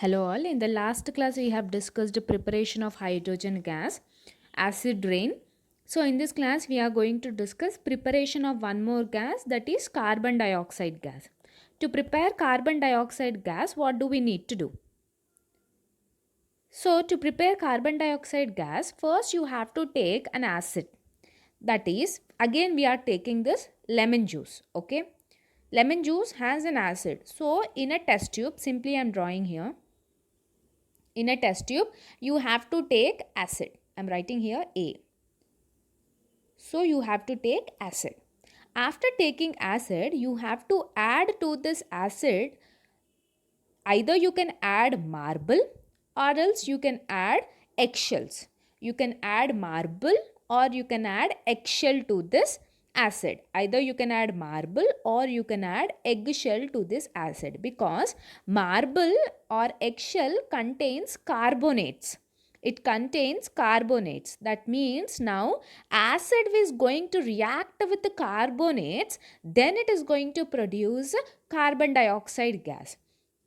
Hello all. In the last class we have discussed preparation of hydrogen gas, acid rain. So in this class we are going to discuss preparation of one more gas, that is carbon dioxide gas. To prepare carbon dioxide gas, what do we need to do? So to prepare carbon dioxide gas, first you have to take an acid. That is, again we are taking this lemon juice, okay? Lemon juice has an acid. So in a test tube, simply I am drawing here. In a test tube, you have to take acid. I'm writing here A. So you have to take acid. After taking acid, you have to add to this acid, either you can add marble or else you can add eggshells. You can add marble or you can add eggshell to this acid. Either you can add marble or you can add eggshell to this acid, because marble or eggshell contains carbonates. It contains carbonates. That means now acid is going to react with the carbonates, then it is going to produce carbon dioxide gas.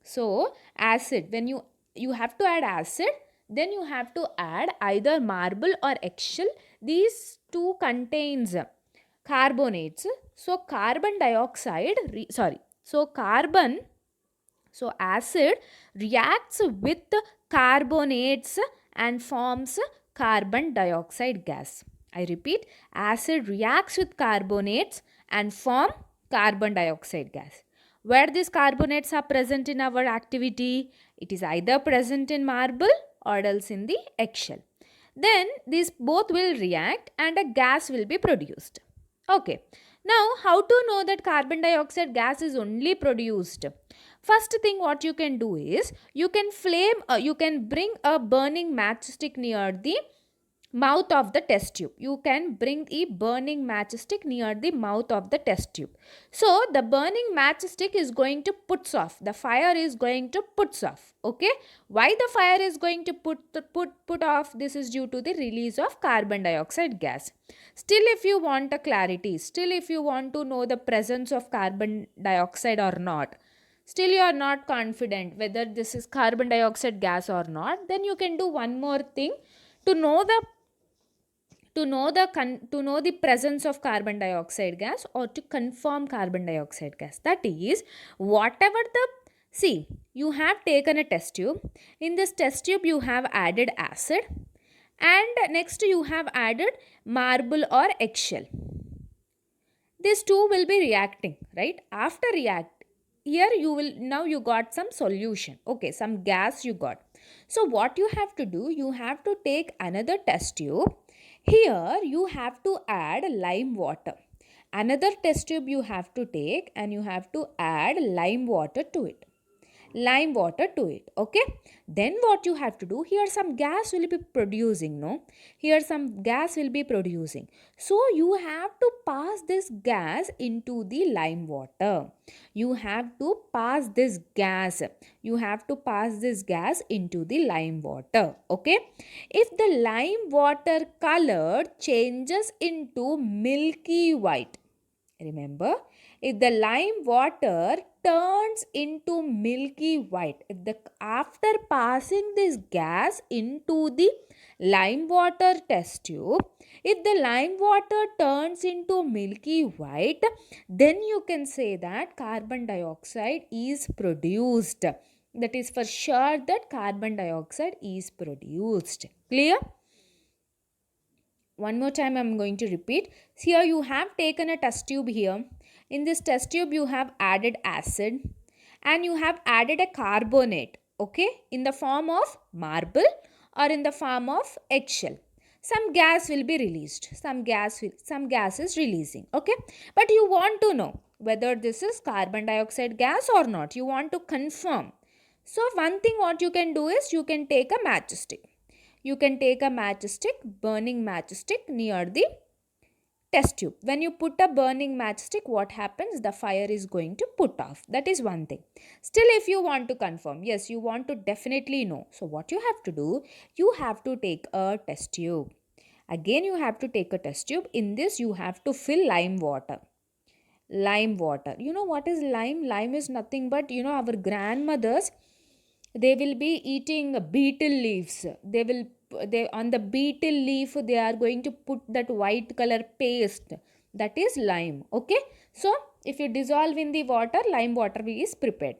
So acid, when you have to add acid, then you have to add either marble or eggshell. These two contains carbonates. So carbon dioxide so carbon so acid reacts with carbonates and forms carbon dioxide gas. I repeat, acid reacts with carbonates and form carbon dioxide gas. Where these carbonates are present in our activity, it is either present in marble or else in the eggshell. Then these both will react and a gas will be produced. Okay. Now, how to know that carbon dioxide gas is only produced? First thing what you can do is you can bring a burning matchstick near the mouth of the test tube. You can bring a burning matchstick near the mouth of the test tube. So the burning matchstick is going to puts off. The fire is going to puts off. Okay. Why the fire is going to put off? This is due to the release of carbon dioxide gas. Still, if you want a clarity, still if you want to know the presence of carbon dioxide or not, still you are not confident whether this is carbon dioxide gas or not, then you can do one more thing to know the to know the presence of carbon dioxide gas, or to confirm carbon dioxide gas. That is, whatever the see, you have taken a test tube. In this test tube you have added acid, and next you have added marble or eggshell. These two will be reacting, right? After react, here you will, now you got some solution, okay, some gas you got. So what you have to do, you have to take another test tube. Here you have to add lime water. Another test tube you have to take and you have to add lime water to it. Lime water to it. Okay. Then what you have to do, here some gas will be producing, no? Here some gas will be producing. So you have to pass this gas into the lime water. You have to pass this gas. You have to pass this gas into the lime water. Okay. If the lime water color changes into milky white, remember, if the lime water turns into milky white, if the after passing this gas into the lime water test tube, if the lime water turns into milky white, then you can say that carbon dioxide is produced. That is for sure that carbon dioxide is produced. Clear? One more time I'm going to repeat. Here you have taken a test tube here. In this test tube you have added acid and you have added a carbonate, okay, in the form of marble or in the form of eggshell. Some gas will be released. Some gas is releasing, okay? But you want to know whether this is carbon dioxide gas or not. You want to confirm. So one thing what you can do is you can take a matchstick. You can take a matchstick, burning matchstick near the test tube. When you put a burning matchstick, what happens? The fire is going to put off. That is one thing. Still, if you want to confirm, yes, you want to definitely know. So what you have to do, you have to take a test tube. Again, you have to take a test tube. In this, you have to fill lime water. Lime water. You know what is lime? Lime is nothing but, our grandmothers They will be eating beetle leaves. They on the beetle leaf they are going to put that white color paste, that is lime. Okay, so if you dissolve in the water, lime water is prepared.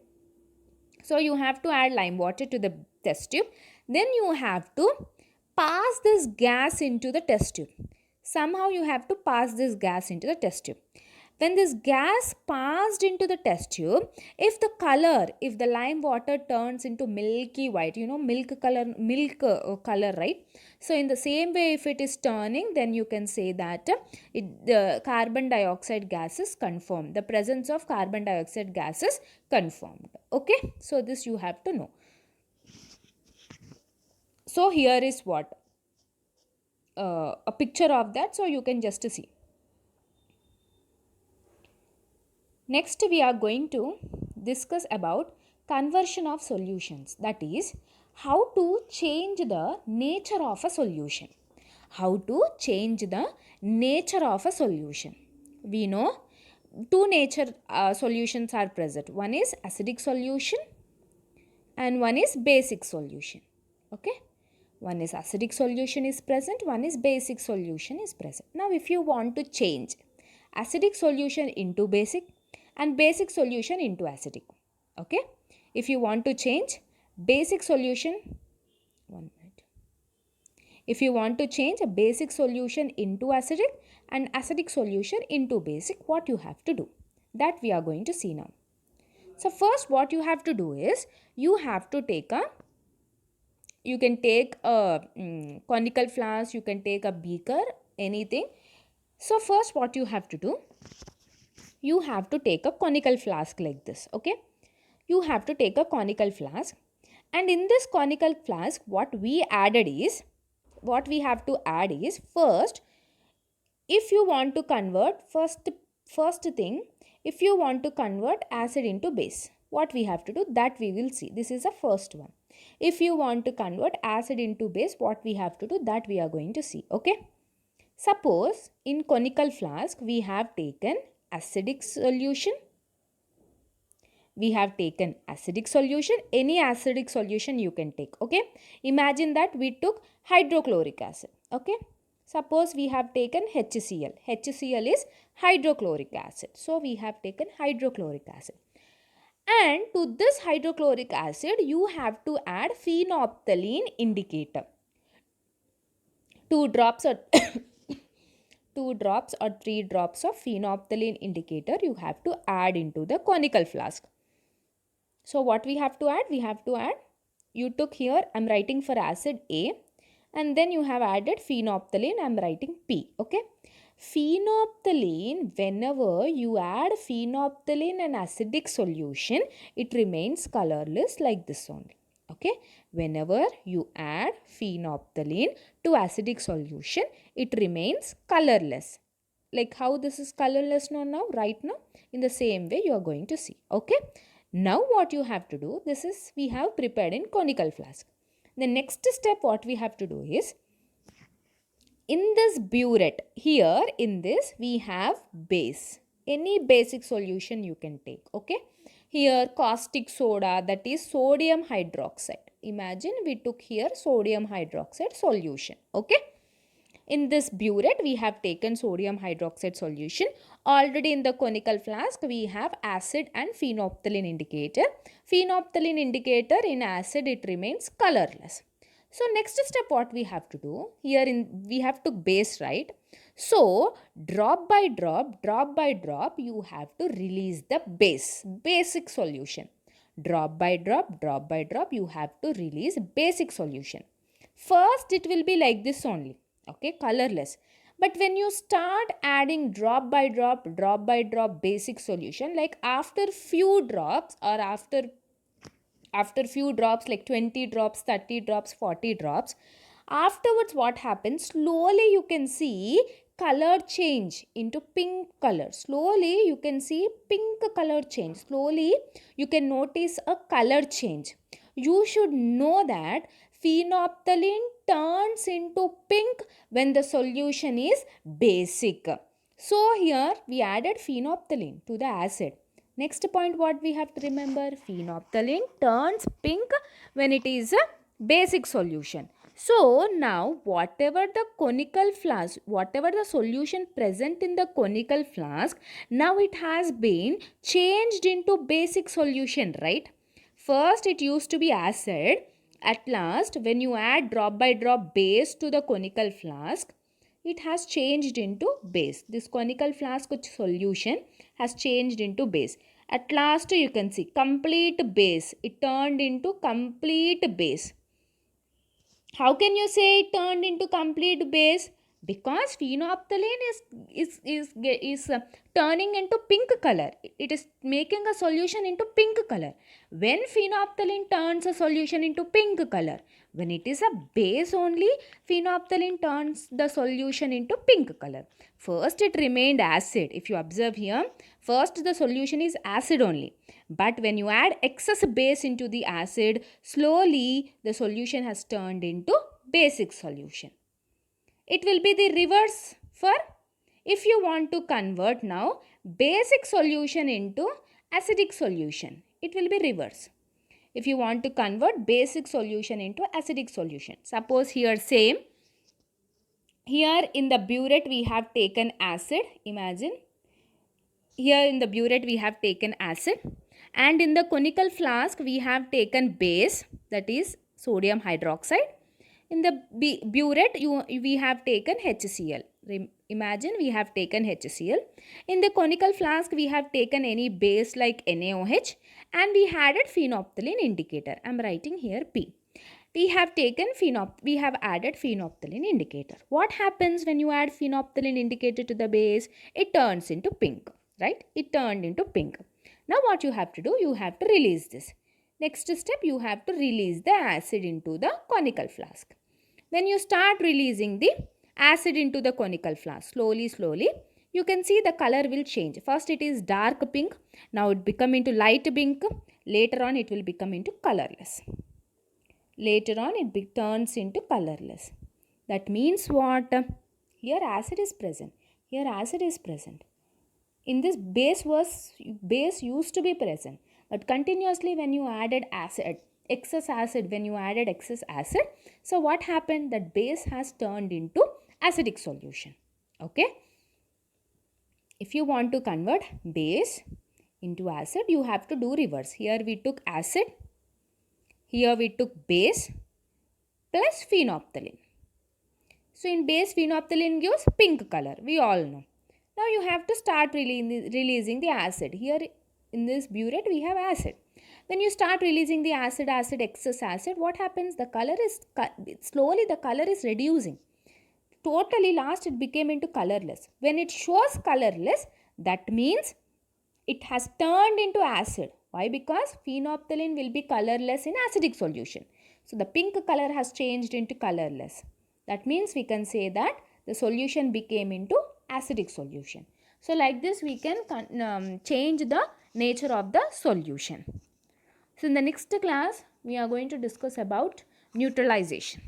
So you have to add lime water to the test tube. Then you have to pass this gas into the test tube. Somehow you have to pass this gas into the test tube. When this gas passed into the test tube, if the lime water turns into milky white, milk color, right? So in the same way, if it is turning, then you can say that the carbon dioxide gas is confirmed. The presence of carbon dioxide gas is confirmed. Okay, so this you have to know. So here is what a picture of that, so you can just see. Next, we are going to discuss about conversion of solutions. That is, how to change the nature of a solution. How to change the nature of a solution. We know two nature solutions are present. One is acidic solution and one is basic solution. Okay. One is acidic solution is present, one is basic solution is present. Now if you want to change acidic solution into basic and basic solution into acidic. Okay. If you want to change basic solution, 1 minute. If you want to change a basic solution into acidic and acidic solution into basic, what you have to do? That we are going to see now. So first what you have to do is, you have to take a you can take a conical flask, you can take a beaker, anything. So first what you have to do, you have to take a conical flask like this. Okay, you have to take a conical flask, and in this conical flask what we have to add is, first, if you want to convert, first thing, if you want to convert acid into base, what we have to do, that we will see. This is the first one. If you want to convert acid into base, what we have to do, that we are going to see. Okay, suppose in conical flask we have taken acidic solution, any acidic solution you can take. Okay, imagine that we took hydrochloric acid. Okay, suppose we have taken HCl is hydrochloric acid, so we have taken hydrochloric acid, and to this hydrochloric acid you have to add phenolphthalein indicator. 2 drops or 3 drops of phenolphthalein indicator you have to add into the conical flask. So what we have to add? We have to add, you took here, I'm writing for acid A, and then you have added phenolphthalein, I'm writing P. Okay. Phenolphthalein, whenever you add phenolphthalein in acidic solution, it remains colorless like this only. Okay. Whenever you add phenolphthalein to acidic solution, it remains colorless. Like how this is colorless now, right now, in the same way you are going to see. Okay. Now what you have to do, this is we have prepared in conical flask. The next step what we have to do is, in this burette, here in this we have base. Any basic solution you can take. Okay. Here caustic soda, that is sodium hydroxide. Imagine we took here sodium hydroxide solution. Okay. In this burette, we have taken sodium hydroxide solution. Already in the conical flask, we have acid and phenolphthalein indicator. Phenolphthalein indicator in acid, it remains colorless. So next step what we have to do, here we have to base, right? So drop by drop, you have to release the basic solution. Drop by drop, you have to release basic solution. First it will be like this only. Okay, colorless. But when you start adding drop by drop basic solution, like after few drops, or after few drops, like 20 drops, 30 drops, 40 drops, afterwards what happens, slowly you can see color change into pink color. Slowly you can see pink color change. Slowly you can notice a color change. You should know that phenolphthalein turns into pink when the solution is basic. So here we added phenolphthalein to the acid. Next point what we have to remember, phenolphthalein turns pink when it is a basic solution. So now whatever the conical flask, whatever the solution present in the conical flask, now it has been changed into basic solution, right? First it used to be acid. At last when you add drop by drop base to the conical flask, it has changed into base. This conical flask solution has changed into base. At last you can see complete base. It turned into complete base. How can you say it turned into complete base? Because phenolphthalein is turning into pink color. It is making a solution into pink color. When phenolphthalein turns a solution into pink color, when it is a base only, phenolphthalein turns the solution into pink color. First it remained acid. If you observe here, first the solution is acid only. But when you add excess base into the acid, slowly the solution has turned into basic solution. It will be the reverse for if you want to convert now basic solution into acidic solution. It will be reverse. If you want to convert basic solution into acidic solution. Suppose here same. Here in the burette we have taken acid. Imagine. Here in the burette we have taken acid. And in the conical flask we have taken base, that is sodium hydroxide. In the burette we have taken HCl. Imagine we have taken HCl. In the conical flask we have taken any base like NaOH and we added phenolphthalein indicator. I am writing here P. We have added phenolphthalein indicator. What happens when you add phenolphthalein indicator to the base? It turns into pink, right? It turned into pink. Now what you have to do? You have to release this. Next step, you have to release the acid into the conical flask. When you start releasing the acid into the conical flask, slowly, you can see the color will change. First it is dark pink. Now it become into light pink. Later on it will become into colorless. Later on it turns into colorless. That means what? Here acid is present. Here acid is present. In this base used to be present. But continuously when you added excess acid, so what happened? That base has turned into acidic solution. Okay. If you want to convert base into acid, you have to do reverse. Here we took acid. Here we took base plus phenolphthalein. So in base, phenolphthalein gives pink color. We all know. Now you have to start releasing the acid. Here in this burette we have acid. When you start releasing the excess acid, what happens? The color is slowly the color is reducing. Totally last it became into colorless. When it shows colorless, that means it has turned into acid. Why? Because phenolphthalein will be colorless in acidic solution. So the pink color has changed into colorless. That means we can say that the solution became into acidic solution. So like this we can change the nature of the solution. So in the next class we are going to discuss about neutralization.